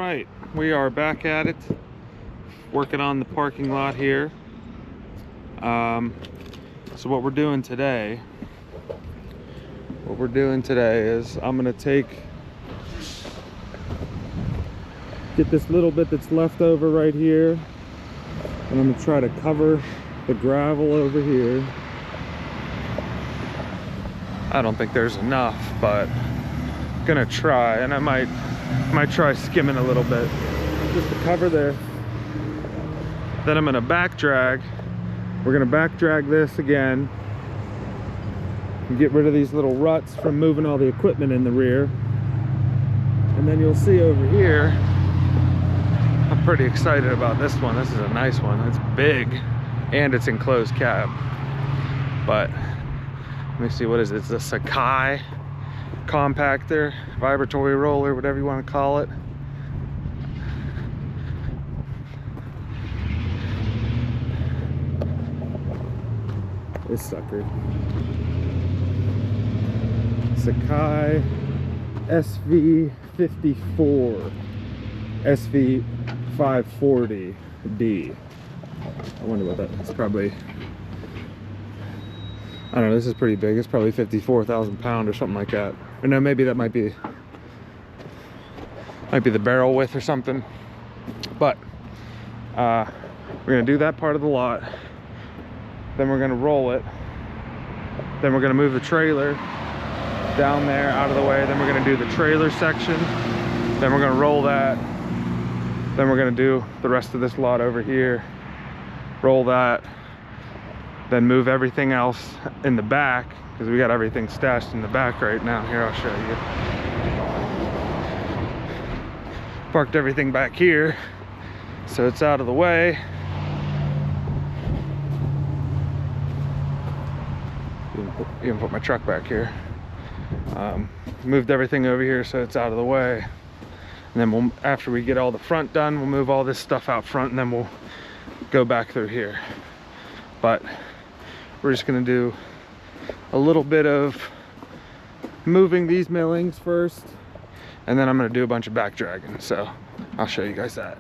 right, we are back at it, working on the parking lot here. So what we're doing today is I'm gonna get this little bit that's left over right here, and I'm gonna try to cover the gravel over here. I don't think there's enough, but I'm gonna try, and I might try skimming a little bit just to cover this. Then I'm gonna back drag. We're gonna back drag this again and get rid of these little ruts from moving all the equipment in the rear. And then you'll see over here, I'm pretty excited about this one. This is a nice one. It's big and it's enclosed cab. But let me see, what is it? It's a Sakai compactor, vibratory roller, whatever you want to call it. This sucker. Sakai SV54, SV540D. I wonder what that is. Probably, I don't know, this is pretty big. It's probably 54,000 pound or something like that. Or no, maybe that might be the barrel width or something. But we're gonna do that part of the lot. Then we're gonna roll it. Then we're gonna move the trailer down there out of the way. Then we're gonna do the trailer section. Then we're gonna roll that. Then we're gonna do the rest of this lot over here. Roll that. Then move everything else in the back, because we got everything stashed in the back right now. Here, I'll show you. Parked everything back here, so it's out of the way. Even put my truck back here. Moved everything over here so it's out of the way. And then after we get all the front done, we'll move all this stuff out front, and then we'll go back through here. But we're just gonna do a little bit of moving these millings first, and then I'm gonna do a bunch of back dragging. So I'll show you guys that.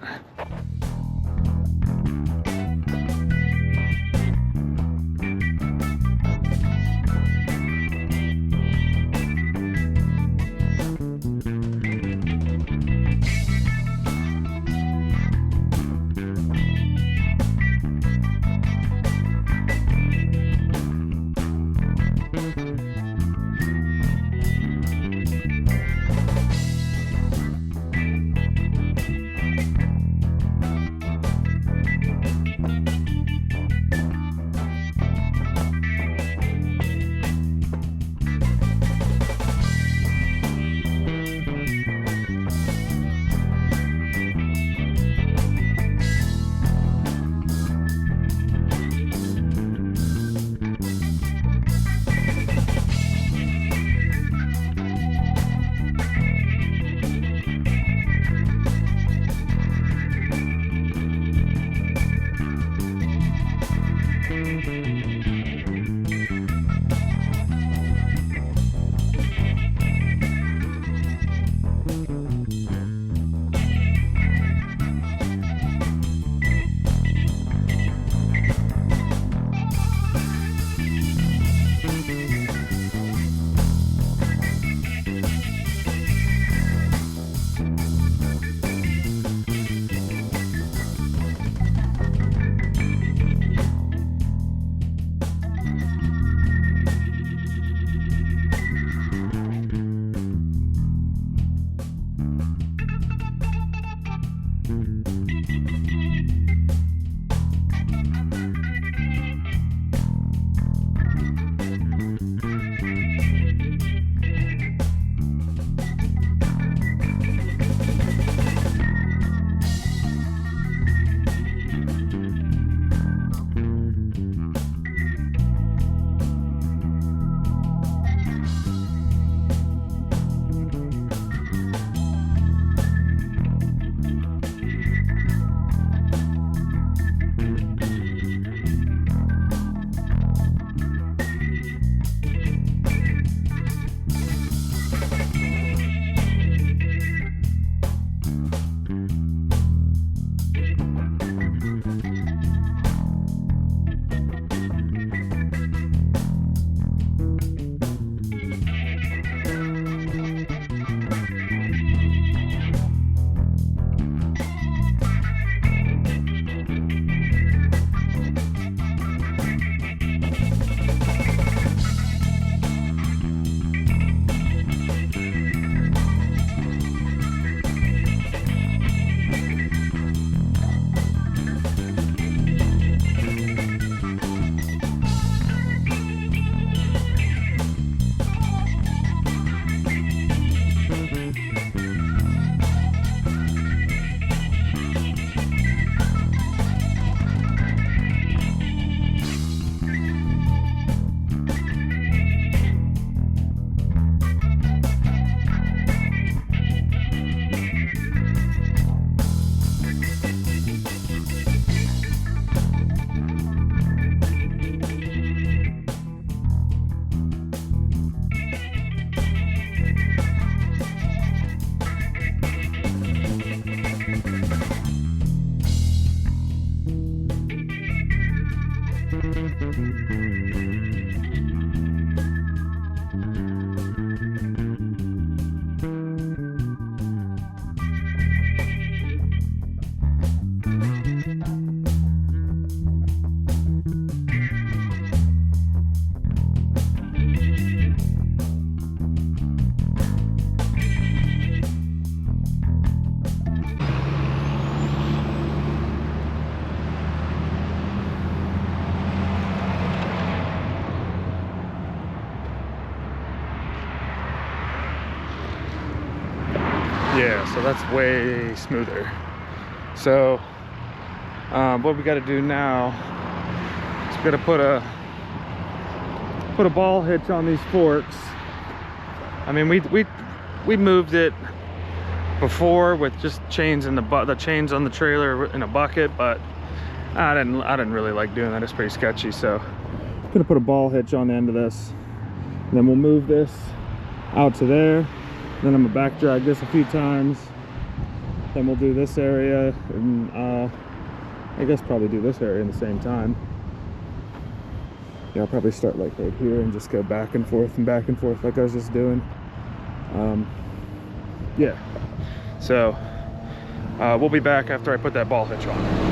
so that's way smoother. So what we got to do now is we got to put a ball hitch on these forks. I mean, we moved it before with just chains in the chains on the trailer in a bucket, but I didn't really like doing that. It's pretty sketchy. So I'm gonna put a ball hitch on the end of this, and then we'll move this out to there. Then I'm gonna back drag this a few times. Then we'll do this area, and I guess probably do this area in the same time. Yeah, I'll probably start like right here and just go back and forth like I was just doing. Yeah, so we'll be back after I put that ball hitch on.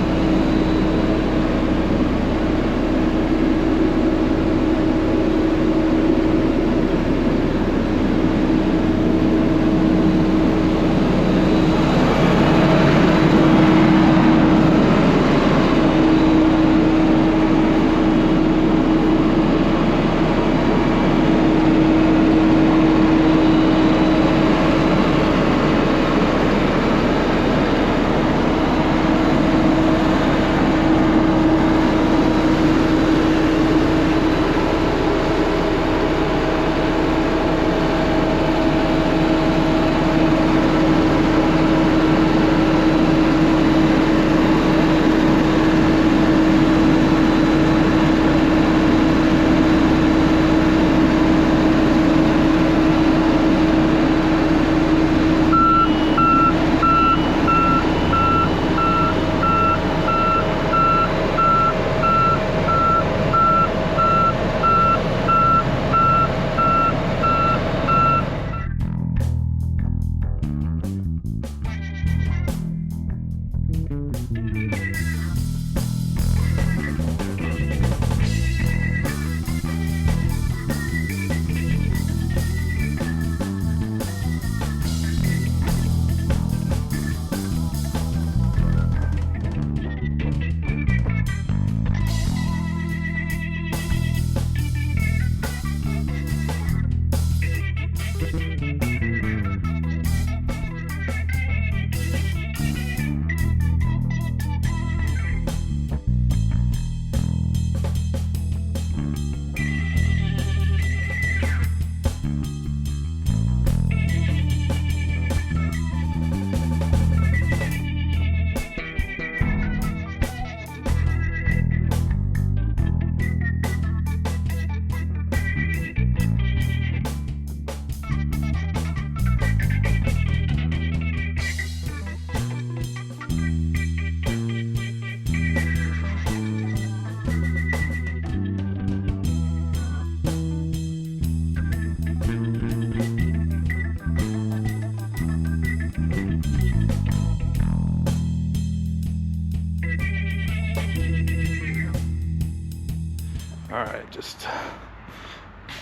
All right, just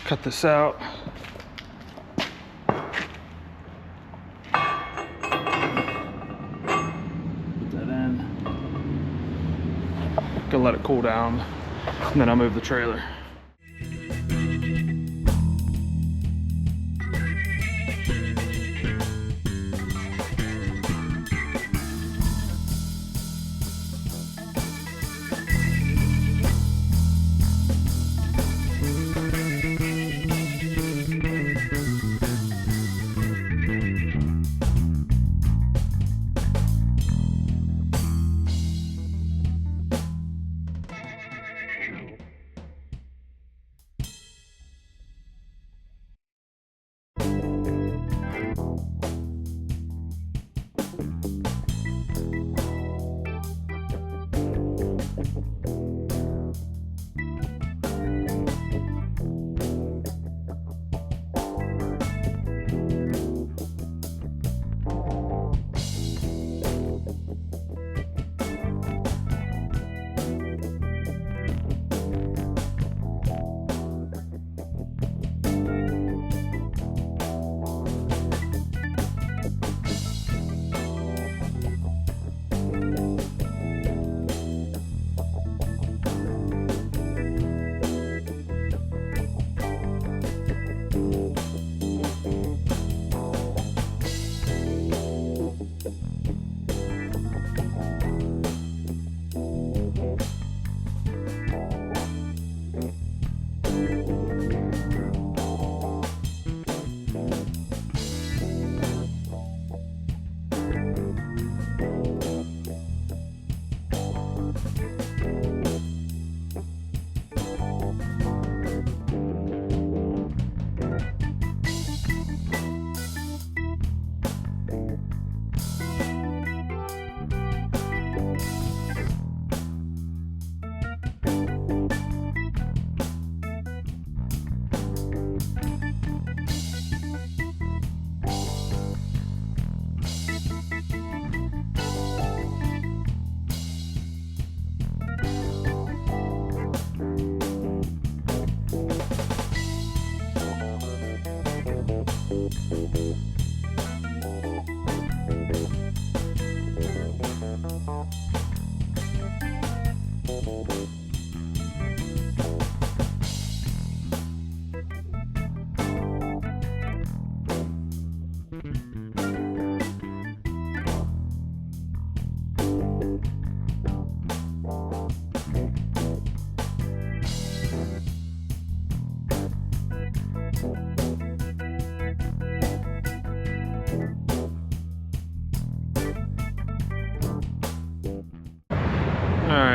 cut this out. Put that in. Gonna let it cool down, and then I'll move the trailer.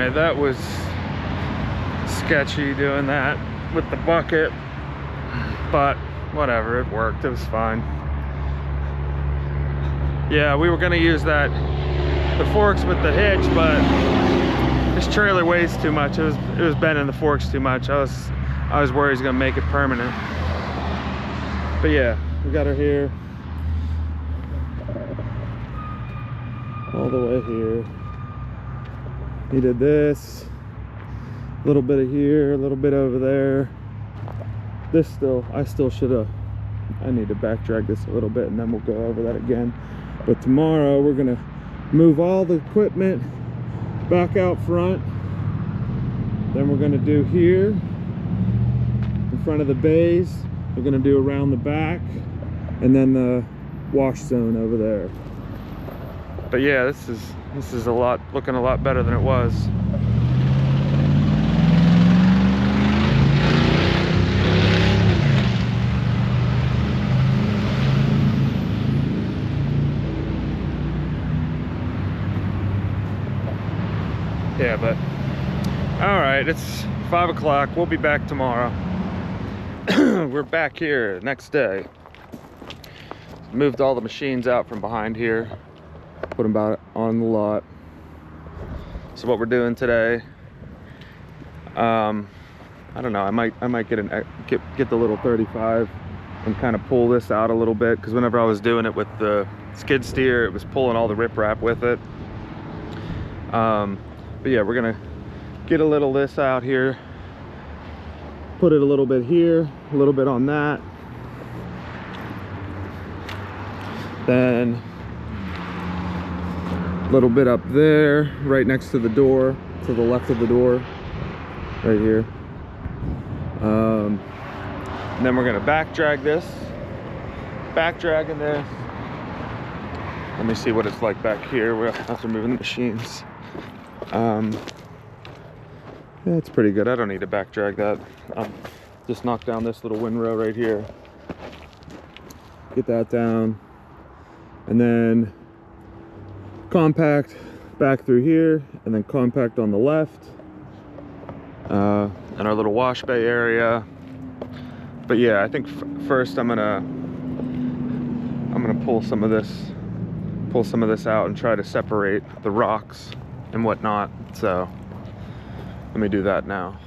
right, that was sketchy doing that with the bucket, but whatever, it worked, it was fine. Yeah, we were gonna use the forks with the hitch, but this trailer weighs too much. It was bending the forks too much. I was worried he's gonna make it permanent. But yeah, we got her here. All the way here. He did this. A little bit of here, a little bit over there. I need to back drag this a little bit and then we'll go over that again. But tomorrow we're gonna move all the equipment back out front. Then we're gonna do here in front of the bays. We're gonna do around the back and then the wash zone over there. But yeah, this is looking a lot better than it was. Yeah, but all right, it's 5 o'clock. We'll be back tomorrow. We're back here next day. Moved all the machines out from behind here, put them back on the lot. So what we're doing today, I don't know, I might get the little 35 and kind of pull this out a little bit, because whenever I was doing it with the skid steer, it was pulling all the riprap with it. But yeah, we're gonna get a little this out here, put it a little bit here, a little bit on that, then a little bit up there, right next to the door, to the left of the door, right here. And then we're gonna back dragging this. Let me see what it's like back here after moving the machines. Yeah, it's pretty good. I don't need to back drag that. I'll just knock down this little windrow right here, get that down, and then compact back through here, and then compact on the left, and our little wash bay area. But yeah, I think first I'm gonna pull some of this out and try to separate the rocks and whatnot. So let me do that now.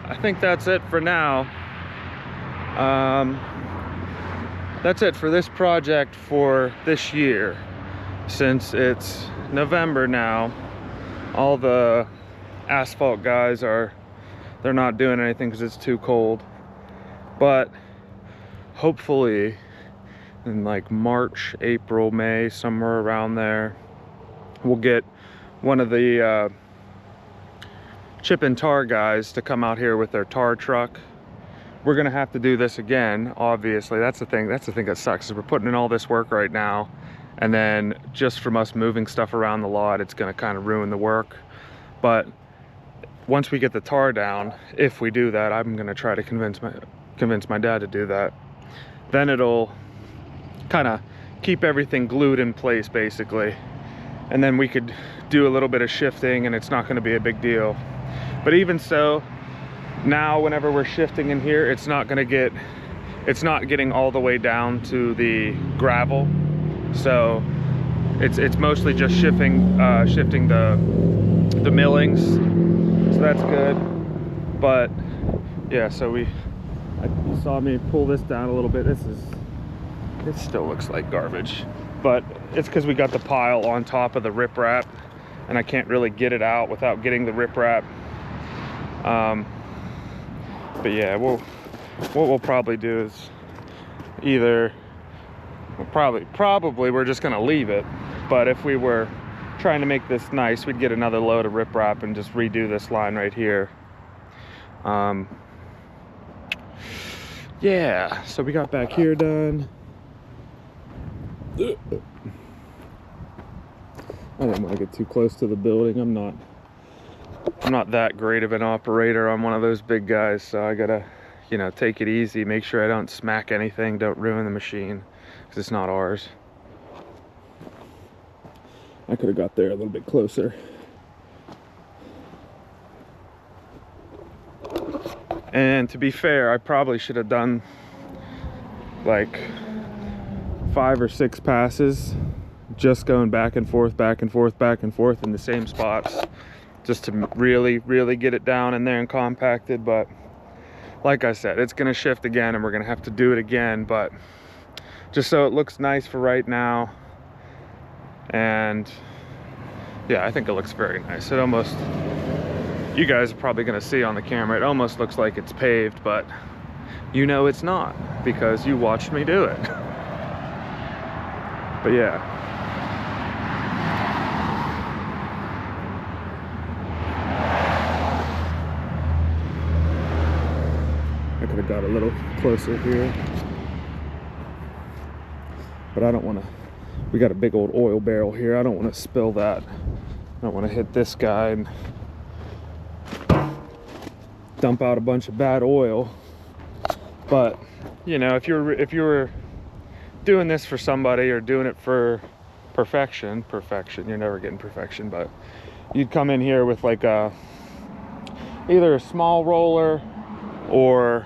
I think that's it for now. That's it for this project for this year. Since it's November now, all the asphalt guys they're not doing anything because it's too cold. But hopefully in like March, April, May, somewhere around there, we'll get one of the chip and tar guys to come out here with their tar truck. We're gonna have to do this again, obviously. That's the thing that sucks, is we're putting in all this work right now, and then just from us moving stuff around the lot, it's gonna kind of ruin the work. But once we get the tar down, if we do that, I'm gonna try to convince my dad to do that. Then it'll kind of keep everything glued in place, basically. And then we could do a little bit of shifting, and it's not gonna be a big deal. But even so, now whenever we're shifting in here, it's not getting all the way down to the gravel. So it's mostly just shifting the millings. So that's good. But yeah, so you saw me pull this down a little bit. It still looks like garbage, but it's because we got the pile on top of the riprap, and I can't really get it out without getting the riprap. But yeah, what we'll probably do is either probably we're just gonna leave it. But if we were trying to make this nice, we'd get another load of riprap and just redo this line right here. Yeah, so we got back here done. I didn't want to get too close to the building. I'm not that great of an operator. I'm one of those big guys, so I gotta, take it easy, make sure I don't smack anything, don't ruin the machine, because it's not ours. I could have got there a little bit closer. And to be fair, I probably should have done like 5 or 6 passes, just going back and forth, back and forth, back and forth in the same spots, just to really get it down in there and compacted. But like I said, it's gonna shift again, and we're gonna have to do it again, but just so it looks nice for right now. And yeah, I think it looks very nice. It almost, you guys are probably gonna see on the camera, it almost looks like it's paved, but it's not, because you watched me do it. But yeah, I could have got a little closer here, but I don't want to. We got a big old oil barrel here. I don't want to spill that. I don't want to hit this guy and dump out a bunch of bad oil. But if you were doing this for somebody, or doing it for perfection, you're never getting perfection, but you'd come in here with like either a small roller or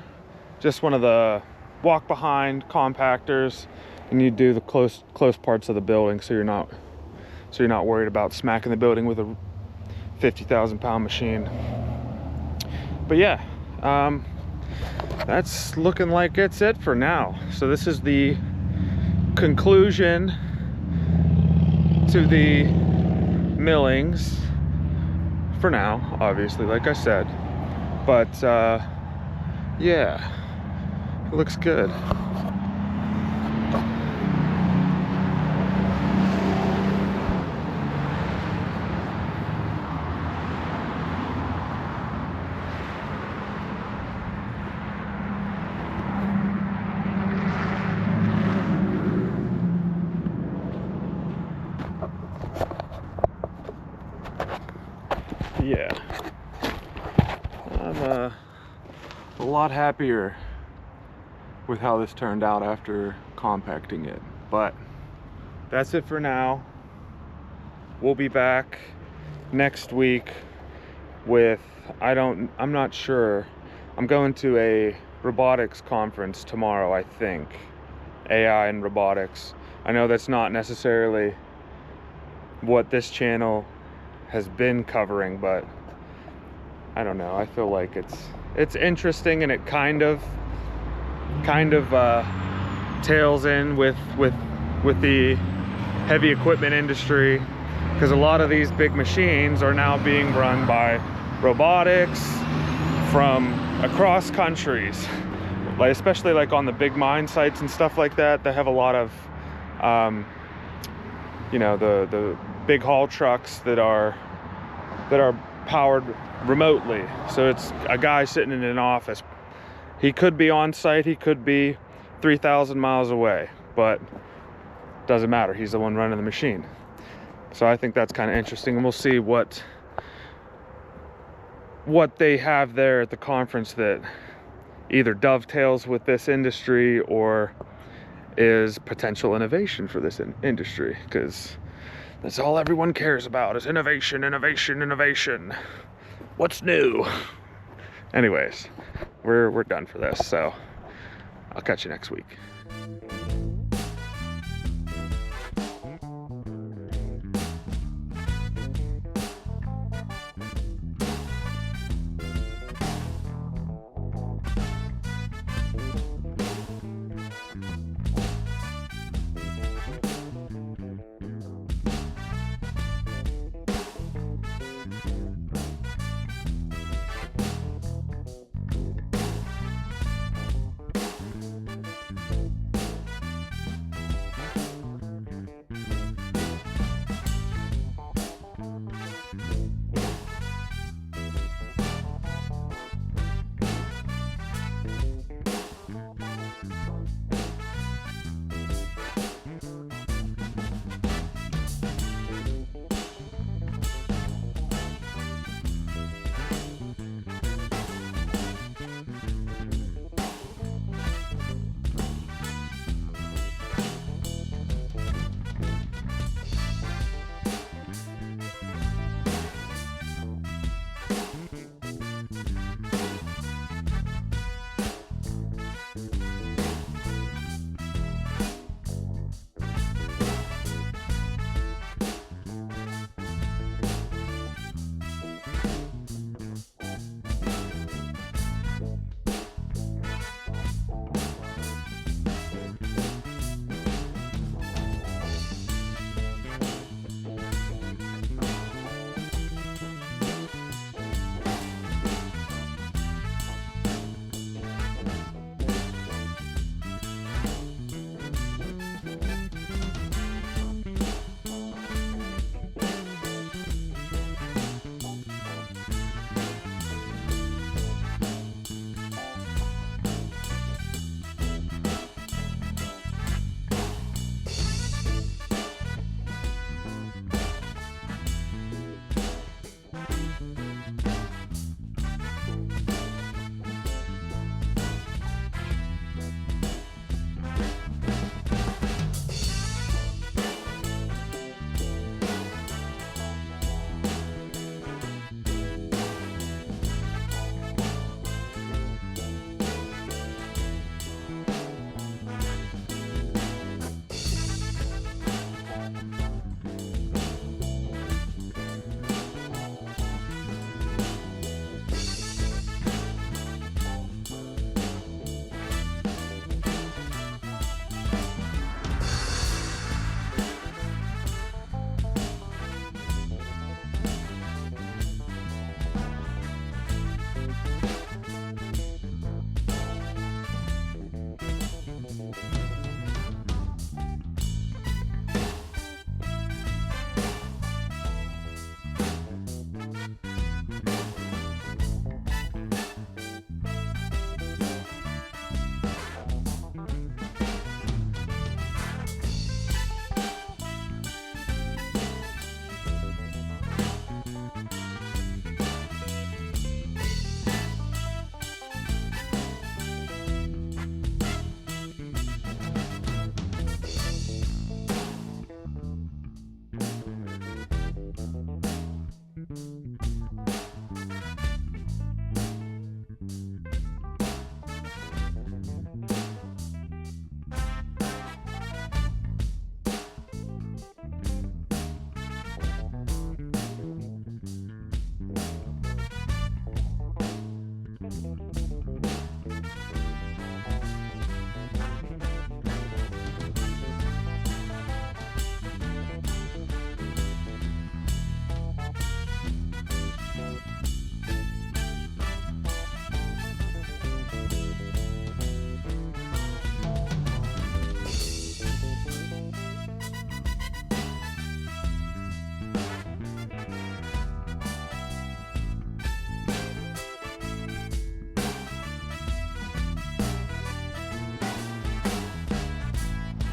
just one of the walk behind compactors, and you do the close parts of the building, so you're not worried about smacking the building with a 50,000 pound machine. But yeah, that's looking like it's it for now. So this is the conclusion to the millings for now, obviously, like I said. But yeah, it looks good. Yeah, I'm a lot happier with how this turned out after compacting it. But that's it for now. We'll be back next week with, I'm not sure. I'm going to a robotics conference tomorrow, I think. AI and robotics. I know that's not necessarily what this channel has been covering, but I don't know. I feel like it's interesting, and it kind of tails in with the heavy equipment industry, because a lot of these big machines are now being run by robotics from across countries, like especially like on the big mine sites and stuff like that. They have a lot of you know, the big haul trucks that are powered remotely. So it's a guy sitting in an office. He could be on site, he could be 3,000 miles away, but doesn't matter. He's the one running the machine. So I think that's kind of interesting, and we'll see what they have there at the conference that either dovetails with this industry or is potential innovation for this industry, because that's all everyone cares about is innovation, innovation, innovation. What's new? Anyways, we're done for this, so I'll catch you next week.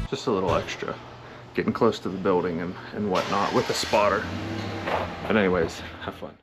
Just a little extra. Getting close to the building and whatnot with a spotter. But anyways, have fun.